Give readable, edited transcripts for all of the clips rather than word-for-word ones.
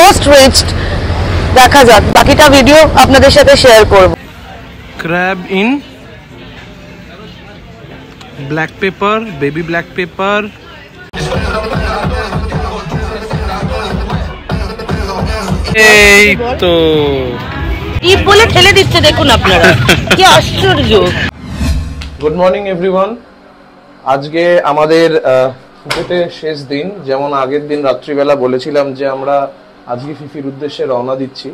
Almost reached. দেখা যাক, বাকিটা ভিডিও আপনাদের সাথে শেয়ার করব। crab in black pepper, baby black pepper. এই তো ঈদ বলে ঠেলে দিচ্ছে, দেখুন আপনারা কি আশ্চর্য। Good morning everyone. আজকে আমাদের ফুকেটে শেষ দিন। যেমন আগের দিন রাত্রিবেলা বলেছিলাম যে আমরা আজকে ফিফির উদ্দেশ্যে রওনা দিচ্ছি,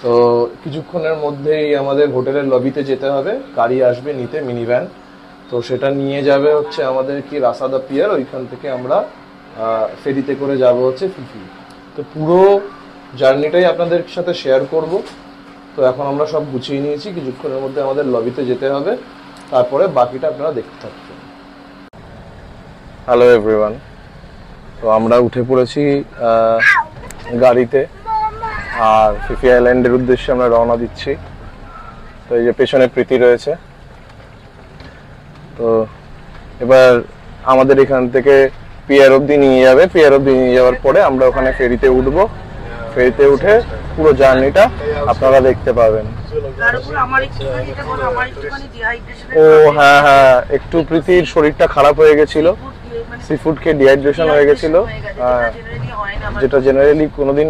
তো কিছুক্ষণের মধ্যেই আমাদের হোটেলের লবিতে যেতে হবে, গাড়ি আসবে নিতে, মিনি ভ্যান। তো সেটা নিয়ে যাবে হচ্ছে আমাদের কি রাসাদা পিয়ার, ওইখান থেকে আমরা ফেরিতে করে যাব হচ্ছে ফিফি। তো পুরো জার্নিটাই আপনাদের সাথে শেয়ার করব। তো এখন আমরা সব গুছিয়ে নিয়েছি, কিছুক্ষণের মধ্যে আমাদের লবিতে যেতে হবে, তারপরে বাকিটা আপনারা দেখতে থাকবেন। হ্যালো এভরিওয়ান, তো আমরা উঠে পড়েছি গাড়িতে, আর ফিফি আইল্যান্ডের উদ্দেশ্যে আমরা রওনা দিচ্ছি। তো এই যে পেছনে প্রীতি রয়েছে। তো এবার আমাদের এখান থেকে পিয়ার অব্দি নিয়ে যাবে, পিয়ার অব্দি নিয়ে যাওয়ার পরে আমরা ওখানে ফেরিতে উঠবো। ফেরিতে উঠে পুরো জার্নিটা আপনারা দেখতে পাবেন। ও হ্যাঁ হ্যাঁ, একটু প্রীতির শরীরটা খারাপ হয়ে গেছিল, সি ফুড খেয়ে ডিহাইড্রেশন হয়ে গেছিল। হ্যাঁ, যেটা জেনারেলি কোনোদিন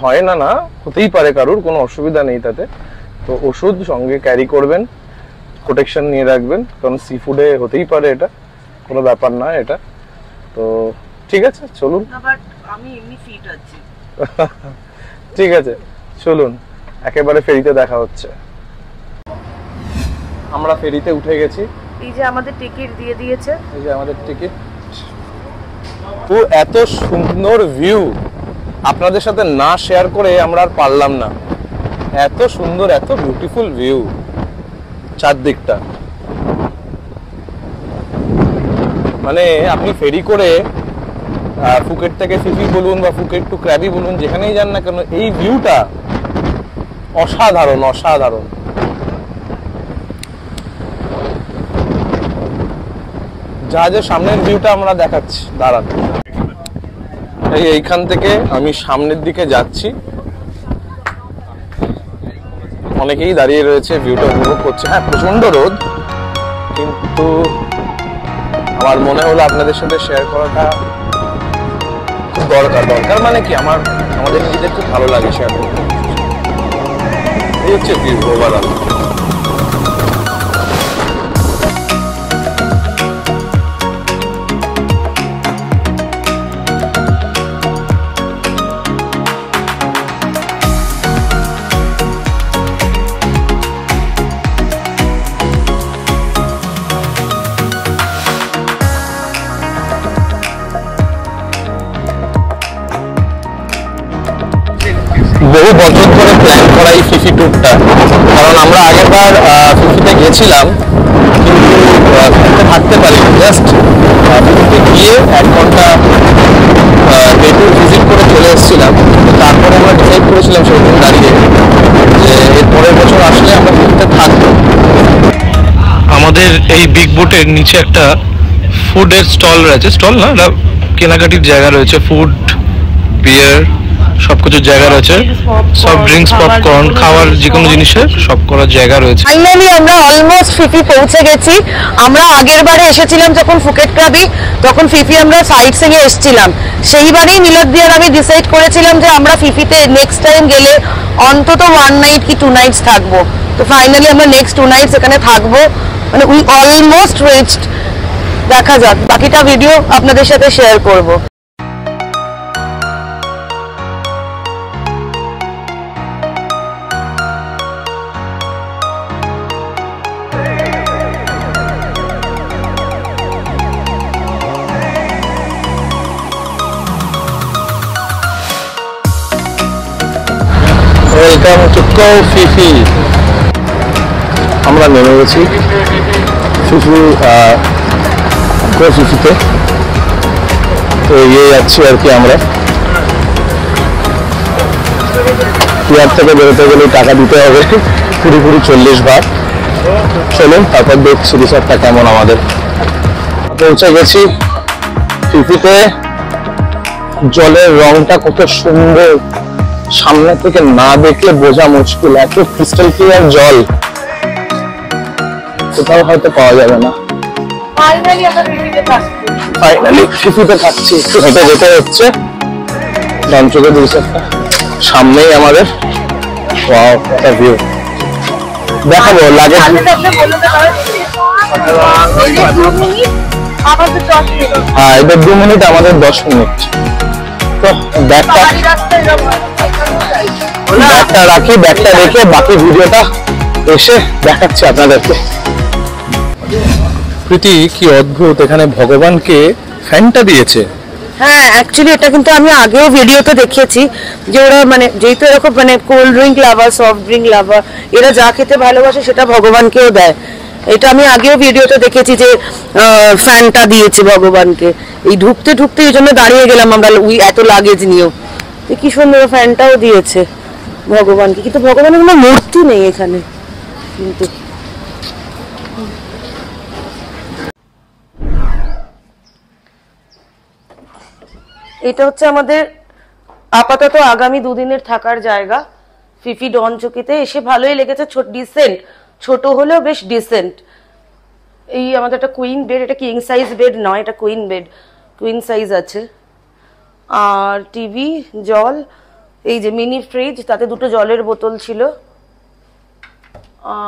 হয় না, হতেই পারে কারুর, কোনো অসুবিধা নেই তাতে। তো ওষুধ সঙ্গে ক্যারি করবেন, প্রোটেকশন নিয়ে রাখবেন, কারণ সি ফুডে হতেই পারে, এটা কোনো ব্যাপার না এটা। তো ঠিক আছে, চলুন। আমি এমনি ফিট আছি। ঠিক আছে, চলুন, একেবারে ফেরিতে দেখা হচ্ছে। আমরা ফেরিতে উঠে গেছি। এই যে আমাদের টিকিট দিয়ে দিয়েছে, এই যে আমাদের টিকিট। তো এত সুন্দর ভিউ আপনাদের সাথে না শেয়ার করে আমরা আর পারলাম না। এত সুন্দর, এত বিউটিফুল ভিউ চারদিকটা। মানে আপনি ফেরি করে ফুকেট থেকে ফিফি বলুন বা ফুকেট টু ক্র্যাবি বলুন, যেখানেই যান না কেন, এই ভিউটা অসাধারণ, অসাধারণ। জাহাজের সামনের ভিউটা আমরা দেখাচ্ছি, দাঁড়ান। এইখান থেকে আমি সামনের দিকে যাচ্ছি, অনেকেই দাঁড়িয়ে রয়েছে, ভিউটা উপভোগ করছে। হ্যাঁ, প্রচন্ড রোদ, কিন্তু আমার মনে হলো আপনাদের সাথে শেয়ার করাটা খুব দরকার। মানে কি, আমাদের নিজেদের খুব ভালো লাগে শেয়ার করতে। এই হচ্ছে ভিউ ওভারঅল। বহু বছর ধরে প্ল্যান করা এই ফিফি ট্যুরটা, কারণ আমরা আগেরবার ফিফিতে গেছিলাম কিন্তু ফিফিতে থাকতে পারিনি। জাস্ট ফিফিতে গিয়ে 1 ঘন্টা ডে ভিজিট করে চলে এসেছিলাম। তারপরে আমরা ডিসাইড করেছিলাম সেরকম দাঁড়িয়ে যে এর পরের বছর আসলে আমরা ফিফিতে থাকবো। আমাদের এই বিগ বোটের নিচে একটা ফুডের স্টল রয়েছে, স্টল না, এটা কেনাকাটির জায়গা রয়েছে, ফুড, বিয়ার, সবকিছুর জায়গা রয়েছে, সব ড্রিঙ্কস, পপকর্ন, খাওয়ার যে কোনো জিনিসের সব করার জায়গা রয়েছে। ফাইনালি আমরা অলমোস্ট ফিফি পৌঁছে গেছি। আমরা আগের বারে এসেছিলাম যখন ফুকেট ক্রাবি, তখন ফিফি আমরা সাইট সিইং এ এসেছিলাম। সেইবারেই মিলদ দিয়ে আমি ডিসাইড করেছিলাম যে আমরা ফিফিতে নেক্সট টাইম গেলে অন্তত 1 নাইট কি 2 নাইটস থাকবো। তো ফাইনালি আমরা নেক্সট 2 নাইটস এখানে থাকবো। মানে উই অলমোস্ট রিচড। দেখা যাক, বাকিটা ভিডিও আপনাদের সাথে শেয়ার করব। Welcome to Koh Phi Phi. আমরা নেমে গেছি ফিফিতে। তো এগিয়ে যাচ্ছি আর কি। আমরা পিয়ার থেকে বেরোতে গেলে টাকা দিতে হবে পুরোপুরি 40 বার। চলুন তারপর দেখছি রিসর্টটা কেমন। আমাদের পৌঁছে গেছি ফিফিতে। জলের রংটা কত সুন্দর, সামনে থেকে না দেখলে বোঝা মুশকিল, এত ক্রিস্টাল ক্লিয়ার জল কোথাও হয়তো পাওয়া যাবে না। ফাইনালি ফিফিতে থাকছি, একটু হেঁটে যেতে হচ্ছে ডনচকের রিসর্টটা সামনেই আমাদের। Wow, what a view। দেখাবো লাগে হ্যাঁ, এদের 2 মিনিট, আমাদের 10 মিনিট। তো ব্যাগটা রাখি, ব্যাগটা রেখে বাকি ভিডিওটা এসে দেখাচ্ছি আপনাদেরকে। প্রীতি, কি অদ্ভুত, এখানে ভগবানকে ফ্যানটা দিয়েছে। হ্যাঁ, অ্যাকচুয়ালি এটা কিন্তু আমি আগেও ভিডিওতে দেখিয়েছি যে ওরা মানে যেহেতু এরকম মানে কোল্ড ড্রিঙ্ক লাভার, সফট ড্রিঙ্ক লাভার, এরা যা খেতে ভালোবাসে সেটা ভগবানকেও দেয়। এটা আমি আগেও ভিডিওতে দেখেছি যে ফ্যানটা দিয়েছে ভগবানকে। এই ঢুকতে ঢুকতে এই জন্য দাঁড়িয়ে গেলাম আমরা এত লাগেজ নিয়েও। কি সুন্দর ফ্যানটাও দিয়েছে ভগবানকে, কিন্তু ভগবানের কোনো মূর্তি নেই এখানে। কিন্তু এটা হচ্ছে আমাদের আপাতত আগামী 2 দিনের থাকার জায়গা ফিফি ডনচকিতে। এসে ভালোই লেগেছে, ডিসেন্ট, ছোট হলেও বেশ ডিসেন্ট। এই আমাদের একটা কুইন বেড, এটা কিং সাইজ বেড নয়, এটা কুইন বেড, কুইন সাইজ আছে। আর টিভি, জল, এই যে মিনি ফ্রিজ, তাতে 2টো জলের বোতল ছিল।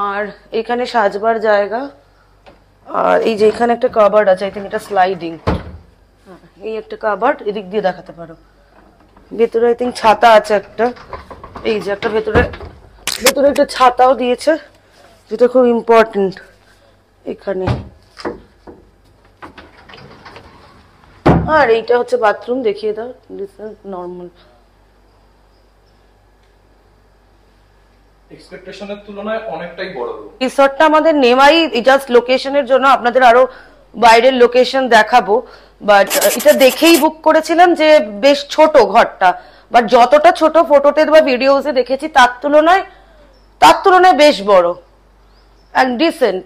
আর এখানে সাজবার জায়গা। আর এই যে এখানে একটা কাবার্ড আছে, আই থিঙ্ক এটা স্লাইডিং। এই একটা কাবার্ড, এদিক দিয়ে দেখাতে পারো। ভেতরে আই থিঙ্ক ছাতা আছে একটা, এই যে একটা ভেতরে একটা ছাতাও দিয়েছে, যেটা খুব ইম্পর্টেন্ট এখানে। আর এইটা হচ্ছে বাথরুম, দেখিয়ে দাও, নর্মাল। এক্সপেকটেশনের তুলনায় অনেকটাই বড়। রিসর্টটা আমাদের নেওয়াই জাস্ট লোকেশনের জন্য, আপনাদের আরো বাইরের লোকেশন দেখাবো, বাট এটা দেখেই বুক করেছিলাম যে বেশ ছোট ঘরটা, বাট যতটা ছোট ফটোতে বা ভিডিওতে দেখেছি তার তুলনায় বেশ বড় এন্ড ডিসেন্ট।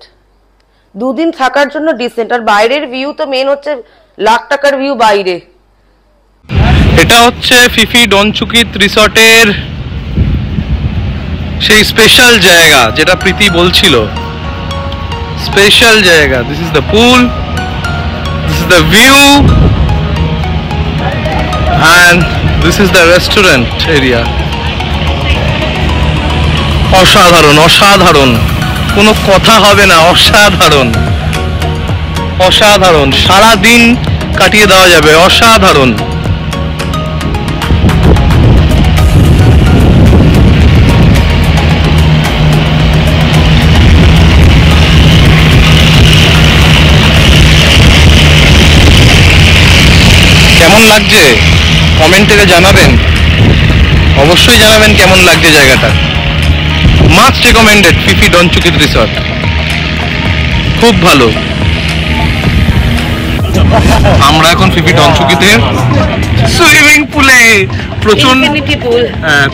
2 দিন থাকার জন্য ডিসেন্ট। আর বাইরের ভিউ তো মেন হচ্ছে, লাখ টাকার ভিউ বাইরে। এটা হচ্ছে ফিফি ডনচুকিত রিসর্টের সেই স্পেশাল জায়গা যেটা প্রীতি বলছিল, স্পেশাল জায়গা। This is the pool, this is the view, and this is the restaurant area. অসাধারণ, অসাধারণ, কোনো কথা হবে না, অসাধারণ, অসাধারণ, সারা দিন কাটিয়ে দেওয়া যাবে, অসাধারণ। কেমন লাগছে কমেন্টে জানাবেন, অবশ্যই জানাবেন কেমন লাগছে জায়গাটা। মাস্ট রেকমেন্ডেড ফিফি ডনচুকিত রিসর্ট, খুব ভালো। আমরা এখন ফিফি ডনচুকিতে সুইমিং পুলে, প্রচন্ড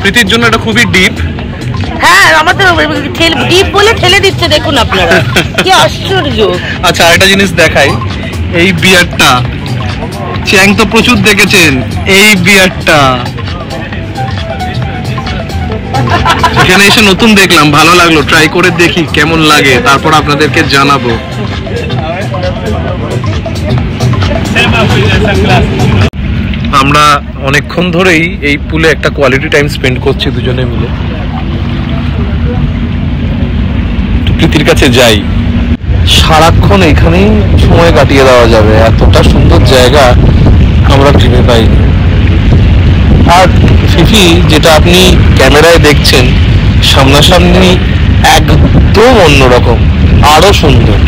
প্রীতির জন্য এটা খুবই ডিপ। হ্যাঁ, আমাদের ডিপ বলে ঠেলে দিচ্ছে, দেখুন আপনারা কি আশ্চর্য। আচ্ছা, আরেকটা জিনিস দেখাই, এই বিয়ারটা চ্যাং তো প্রচুর দেখেছেন, এই বিয়ারটা এখানে এসে নতুন দেখলাম, ভালো লাগলো, ট্রাই করে দেখি কেমন লাগে, তারপর আপনাদেরকে জানাবো। আমরা অনেকক্ষণ ধরেই এই পুলে একটা কোয়ালিটি টাইম স্পেন্ড করছি দুজনে মিলে। প্রীতির কাছে যাই, সারাক্ষণ এখানেই সময় কাটিয়ে দেওয়া যাবে, এতটা সুন্দর জায়গা আমরা ভেবে পাইনি। আর ফিফি যেটা আপনি ক্যামেরায় দেখছেন, সামনাসামনি একদম অন্যরকম, আরো সুন্দর।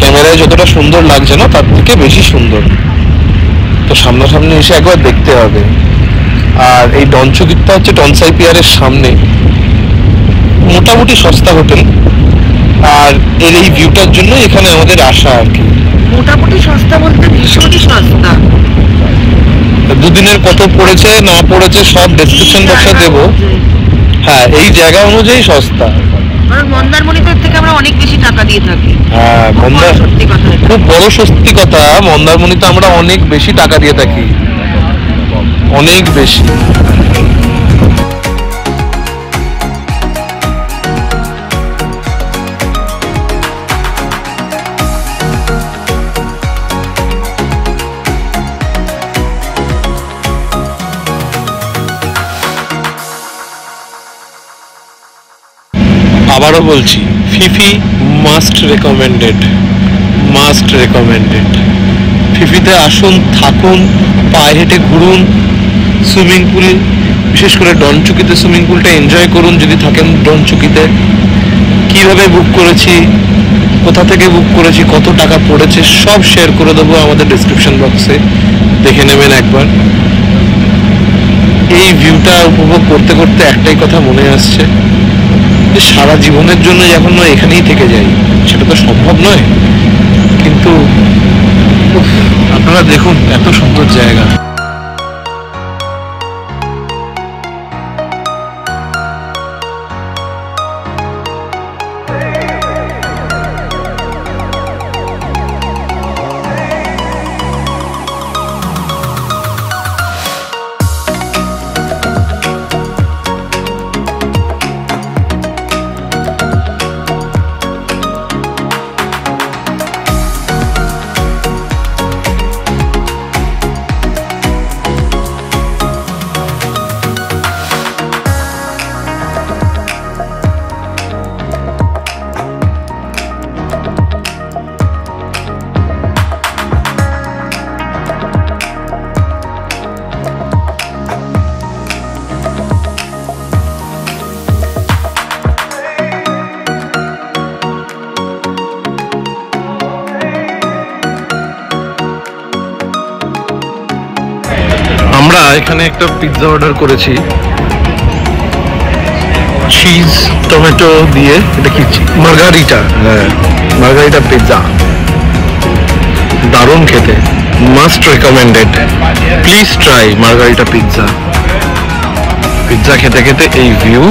ক্যামেরায় যতটা সুন্দর লাগছে না, তার থেকে বেশি সুন্দর। তো সামনাসামনি এসে একবার দেখতে হবে। আর এই ডনচুকিতটা হচ্ছে টনসাই পিয়ারের সামনে, মোটামুটি সস্তা হোটেল। আর এর এই ভিউটার জন্য এখানে আমাদের আসা আর কি। মোটামুটি সস্তা বলতে ভীষণই সস্তা। 2 দিনের কত পড়েছে না পড়েছে সব ডেসক্রিপশন বক্সে দেবো। হ্যাঁ, এই জায়গা অনুযায়ী সস্তা। মন্দারমণিতে থেকে আমরা অনেক বেশি টাকা দিয়ে থাকি। হ্যাঁ, খুব বড় সত্যি কথা, মন্দারমণিতে আমরা অনেক বেশি টাকা দিয়ে থাকি, অনেক বেশি। আবারও বলছি, Fifi must recommended, must recommended. ফিফিতে আসুন, থাকুন, পায়ে হেঁটে ঘুরুন, সুইমিং পুল, বিশেষ করে ডনচুকিতে সুইমিং পুলটা এনজয় করুন যদি থাকেন ডনচুকিতে। কীভাবে বুক করেছি, কোথা থেকে বুক করেছি, কত টাকা পড়েছে, সব শেয়ার করে দেবো আমাদের ডিসক্রিপশন বক্সে, দেখে নেবেন একবার। এই ভিউটা উপভোগ করতে করতে একটাই কথা মনে আসছে যে সারা জীবনের জন্য যখন এখানেই থেকে যাই, সেটা তো সম্ভব নয়, কিন্তু আপনারা দেখুন এত সুন্দর জায়গা। আমরা এখানে একটা পিৎজা অর্ডার করেছি চিজ টমেটো দিয়ে, এটা কি মার্গারিটা? হ্যাঁ, মার্গারিটা পিৎজা, দারুণ খেতে, must recommended. Please try margherita pizza. Pizza খেতে খেতে এই ভিউ।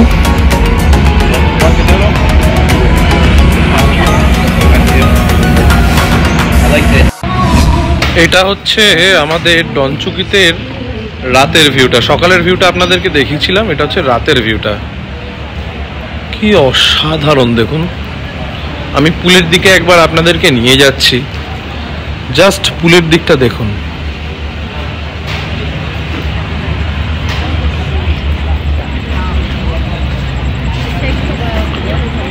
এটা হচ্ছে আমাদের ডনচুকিতের রাতের ভিউটা। সকালের ভিউটা আপনাদেরকে দেখিয়েছিলাম, এটা হচ্ছে রাতের ভিউটা। কি অসাধারণ দেখুন। আমি পুলের দিকে একবার আপনাদেরকে নিয়ে যাচ্ছি, জাস্ট পুলের দিকটা দেখুন।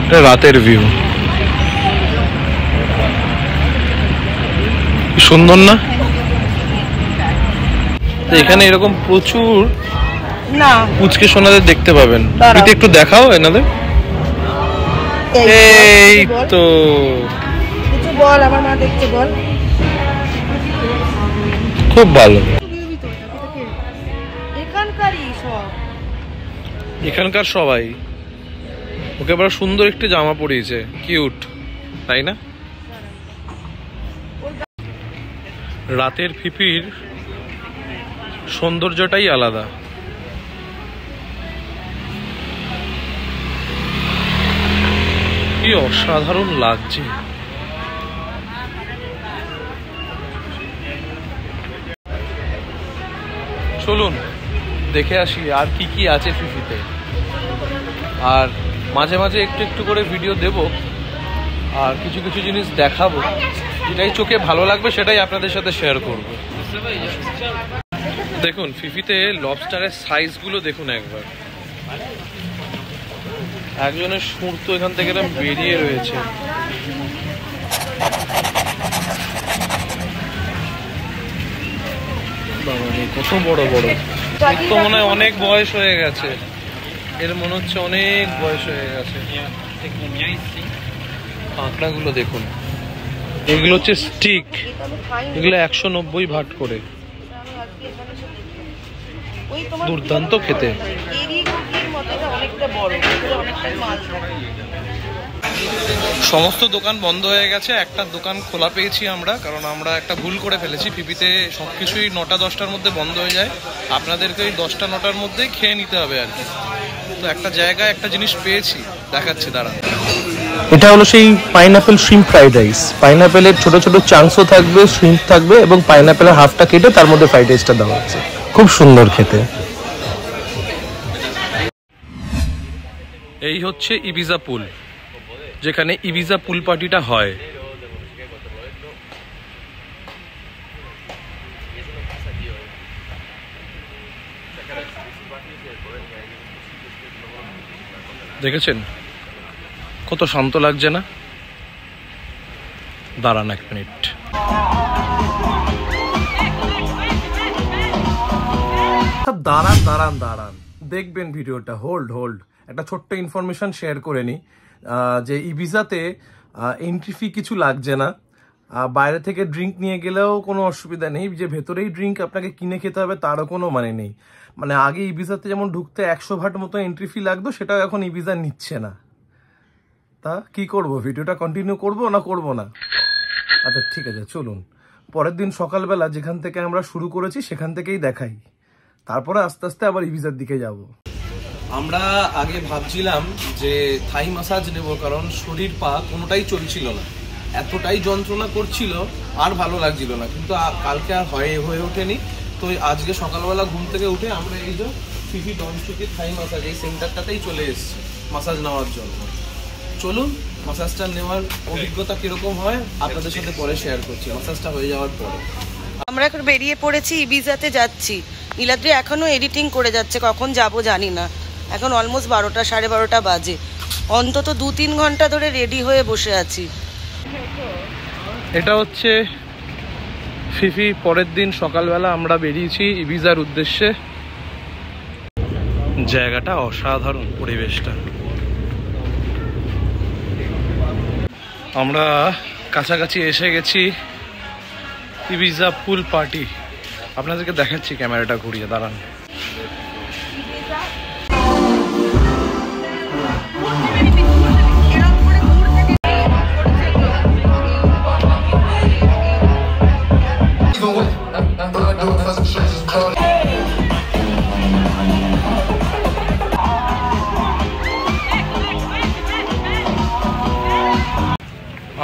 এটা রাতের ভিউ, সুন্দর না? এখানে এরকম প্রচুর না পুচকে সোনাদের দেখতে পাবেন। তুই একটু দেখাও এনাদের। এই তো কিছু বল, আমার মা দেখতে বল। খুব ভালো। এখানকার সবাই ওকে বড় সুন্দর একটি জামা পরিয়েছে, কিউট, তাই না? রাতের ফিফির সৌন্দর্যটাই আলাদা। কি অসাধারণ লাগছে। চলুন দেখে আসি আর কি কি আছে ফিফিতে, আর মাঝে মাঝে একটু একটু করে ভিডিও দেব, আর কিছু কিছু জিনিস দেখাবো, যেটাই চোখে ভালো লাগবে সেটাই আপনাদের সাথে শেয়ার করব। দেখুন ফিফিতে লবস্টারের সাইজগুলো দেখুন একবার। একজনের সুর তো এখান থেকে বেরিয়ে রয়েছে। কত বড় বড়, এর তো মনে হয় অনেক বয়স হয়ে গেছে, এর মনে হচ্ছে অনেক বয়স হয়ে গেছে। কাঁকড়াগুলো দেখুন, এগুলো হচ্ছে স্টিক, এগুলো 190 ভাট করে, দুর্দান্ত খেতে। সমস্ত দোকান বন্ধ হয়ে গেছে, একটা দোকান খোলা পেয়েছি আমরা, কারণ আমরা একটা ভুল করে ফেলেছি। ফিফিতে সবকিছুই 9টা-10টার মধ্যে বন্ধ হয়ে যায়, আপনাদেরকে ওই 10টা-9টার মধ্যেই খেয়ে নিতে হবে আর কি। তো একটা জায়গায় একটা জিনিস পেয়েছি, দেখাচ্ছি দাঁড়ান। এটা হলো সেই পাইনাপেল শ্রিম্প ফ্রাইড রাইস। পাইনাপেলের ছোট ছোট চাংসও থাকবে, শ্রিম্প থাকবে, এবং পাইনাপেলের হাফটা কেটে তার মধ্যে ফ্রাইড রাইসটা দেওয়া আছে। খুব সুন্দর খেতে। এই হচ্ছে ইবিজা পুল, যেখানে ইবিজা পুল পার্টিটা হয়। দেখেছেন কত শান্ত লাগছে না? দাঁড়ান 1 মিনিট। দাঁড়ান দেখবেন ভিডিওটা। হোল্ড একটা ছোট্ট ইনফরমেশন শেয়ার করে নিই যে ইবিজাতে এন্ট্রি ফি কিছু লাগছে না। বাইরে থেকে ড্রিঙ্ক নিয়ে গেলেও কোনো অসুবিধা নেই, যে ভেতরেই ড্রিঙ্ক আপনাকে কিনে খেতে হবে তারও কোনো মানে নেই। মানে আগে ইবিজাতে যেমন ঢুকতে 100 ভাট মতো এন্ট্রি ফি লাগতো, সেটাও এখন ইবিজা নিচ্ছে না। তা কি করব, ভিডিওটা কন্টিনিউ করব না করব না? আচ্ছা ঠিক আছে, চলুন পরের দিন সকালবেলা যেখান থেকে আমরা শুরু করেছি সেখান থেকেই দেখাই, তারপরে আস্তে আস্তে আবার ইবিজার দিকে যাব। আমরা আগে ভাবছিলাম যে থাই মাসাজ নেব, কারণ শরীর পা কোনোটাই চলছিল না, এতটাই যন্ত্রণা করছিল আর ভালো লাগছিল না, কিন্তু কালকে আর হয়ে ওঠেনি। তো আজকে সকালবেলা ঘুম থেকে উঠে আমরা এই যে ফিফি ডনচুকি থাই মাসাজ এই সেন্টারটাতেই চলে এসেছি মাসাজ নেওয়ার জন্য। চলুন মাসাজটা নেওয়ার অভিজ্ঞতা কিরকম হয় আপনাদের সাথে পরে শেয়ার করছি, মাসাজটা হয়ে যাওয়ার পরে। আমরা এখন বেরিয়ে পড়েছি, ইবিজাতে যাচ্ছি। নীলাদ্রি এখনো এডিটিং করে যাচ্ছে, কখন যাব জানি না। এখন অলমোস্ট 12টা 12:30 বাজে। অন্তত 2-3 ঘন্টা ধরে রেডি হয়ে বসে আছি। এটা হচ্ছে ফিফি। পরের দিন সকালবেলা আমরা বেরিয়েছি ইবিজার উদ্দেশ্যে। জায়গাটা অসাধারণ, পরিবেশটা। আমরা কাছাকাছি এসে গেছি ইবিজা পুল পার্টি। আপনাদেরকে দেখাচ্ছি, ক্যামেরাটা ঘুরিয়ে দাঁড়ান।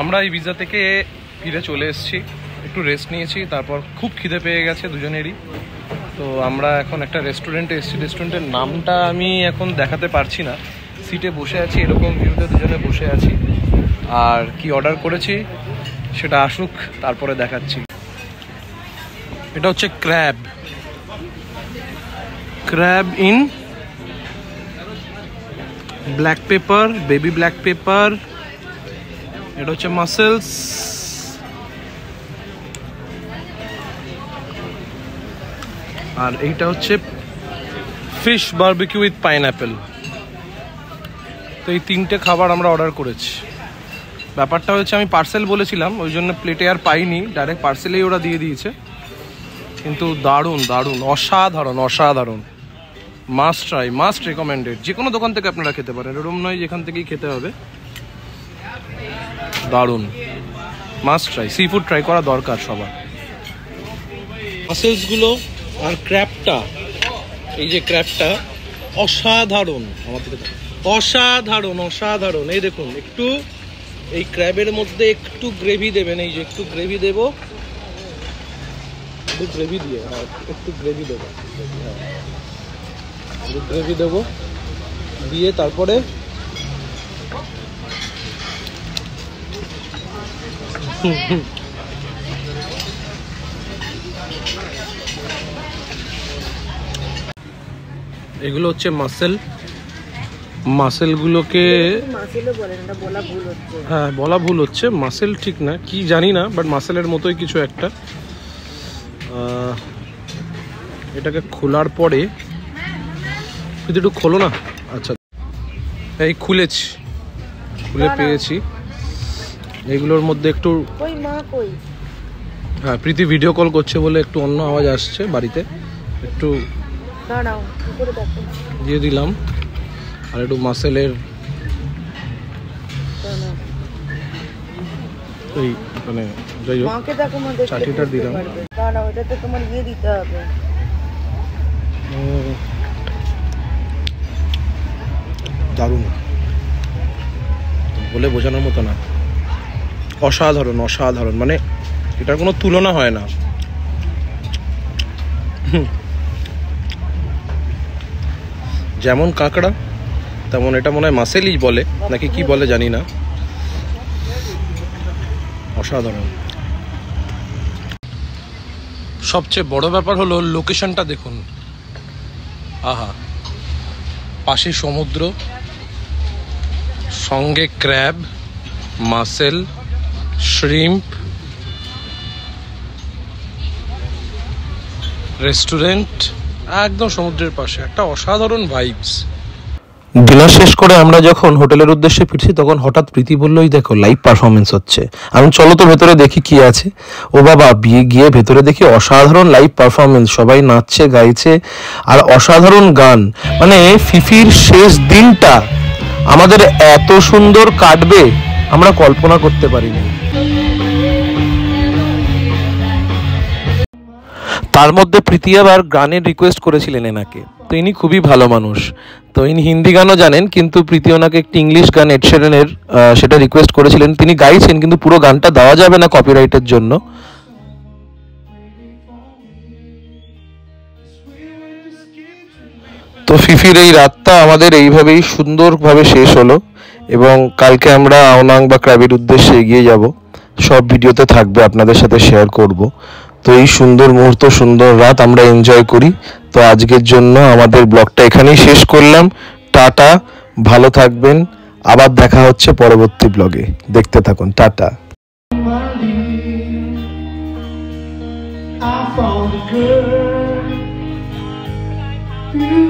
আমরা এই ভিসা থেকে ফিরে চলে এসেছি, একটু রেস্ট নিয়েছি, তারপর খুব খিদে পেয়ে গেছে দুজনেরই। তো আমরা এখন একটা রেস্টুরেন্টে এসেছি। রেস্টুরেন্টের নামটা আমি এখন দেখাতে পারছি না। সিটে বসে আছি, এরকম ভিউতে দুজনে বসে আছি। আর কি অর্ডার করেছি সেটা আসুক, তারপরে দেখাচ্ছি। এটা হচ্ছে crab in black pepper, baby black pepper. এটা হচ্ছে মাসেলস, আর এইটা হচ্ছে ফিশ বারবিকিউ উইথ পাইনঅ্যাপেল। তো এই 3টে খাবার আমরা অর্ডার করেছি। ব্যাপারটা হচ্ছে আমি পার্সেল বলেছিলাম, ওই জন্য প্লেটে আর পাইনি, ডাইরেক্ট পার্সেলেই ওরা দিয়ে দিয়েছে। কিন্তু দারুণ অসাধারণ, মাস্ট ট্রাই, মাস্ট রেকমেন্ডেড। যে কোনো দোকান থেকে আপনারা খেতে পারেন, এরকম নয় যেখান থেকেই খেতে হবে। দারুণ, must try. Sea food try করা দরকার সবার। মাসেলসগুলো আর ক্র্যাবটা, এই যে ক্র্যাবটা অসাধারণ, আমার দিকে অসাধারণ। এই দেখুন, একটু এই ক্র্যাবের মধ্যে একটু গ্রেভি দেবেন, এই যে একটু গ্রেভি দেবো, একটু গ্রেভি দিয়ে, একটু গ্রেভি দেবো, গ্রেভি দেবো দিয়ে তারপরে এগুলো হচ্ছে মাসেলগুলোকে হ্যাঁ বলা ভুল হচ্ছে, মাসেল ঠিক না, কি জানি না, বাট মাসেলের মতোই কিছু একটা। এটাকে খোলার পরে যদি একটু খোলো না। আচ্ছা, এই খুলে পেয়েছি। এগুলোর মধ্যে একটু হ্যাঁ, প্রীতি ভিডিও কল করছে বলে একটু অন্য আওয়াজ আসছে বাড়িতে, একটু দিয়ে দিলাম। আর একটু মাসেলের এই মানে যাই হোক চাটিটা দিলাম। দারুণ, বলে বোঝানোর মতো না, অসাধারণ, মানে এটার কোনো তুলনা হয় না। যেমন কাঁকড়া তেমন এটা মনে হয় মাসেলই বলে নাকি কি বলে জানি না, অসাধারণ। সবচেয়ে বড় ব্যাপার হলো লোকেশনটা দেখুন, আহা, পাশে সমুদ্র, সঙ্গে ক্র্যাব, মাসেল, শ্রিম্প, রেস্টুরেন্ট একদম সমুদ্রের পাশে, একটা অসাধারণ ভাইবস। ডিনার শেষ করে আমরা যখন হোটেলের উদ্দেশ্যে ফিরছি তখন হঠাৎ প্রীতি বললো, "এই দেখো লাইভ পারফরমেন্স হচ্ছে।" আমি চলো তো ভেতরে দেখি কি আছে। ও বাবা, গিয়ে ভেতরে দেখি অসাধারণ লাইভ পারফরমেন্স, সবাই নাচছে গাইছে আর অসাধারণ গান। মানে ফিফির শেষ দিনটা আমাদের এত সুন্দর কাটবে আমরা কল্পনা করতে পারিনি। তার মধ্যে প্রীতি আবার গানের রিকোয়েস্ট করেছিলেন এনাকে, তো ইনি খুবই ভালো মানুষ, তো ইনি হিন্দি গানও জানেন, কিন্তু প্রীতি ওনাকে একটি ইংলিশ গান এড শিরানের সেটা রিকোয়েস্ট করেছিলেন। তিনি গাইছেন কিন্তু পুরো গানটা দেওয়া যাবে না কপিরাইটের জন্য। তো ফিফির এই রাতটা আমাদের এইভাবেই সুন্দরভাবে শেষ হলো এবং কালকে আমরা আওনাং বা ক্র্যাবের উদ্দেশ্যে এগিয়ে যাব। সব ভিডিওতে থাকবে, আপনাদের সাথে শেয়ার করব। তো এই সুন্দর মুহূর্ত, সুন্দর রাত আমরা এনজয় করি। তো আজকের জন্য আমাদের ব্লগটা এখানেই শেষ করলাম। টাটা, ভালো থাকবেন, আবার দেখা হচ্ছে পরবর্তী ব্লগে, দেখতে থাকুন। Tata. I found a girl.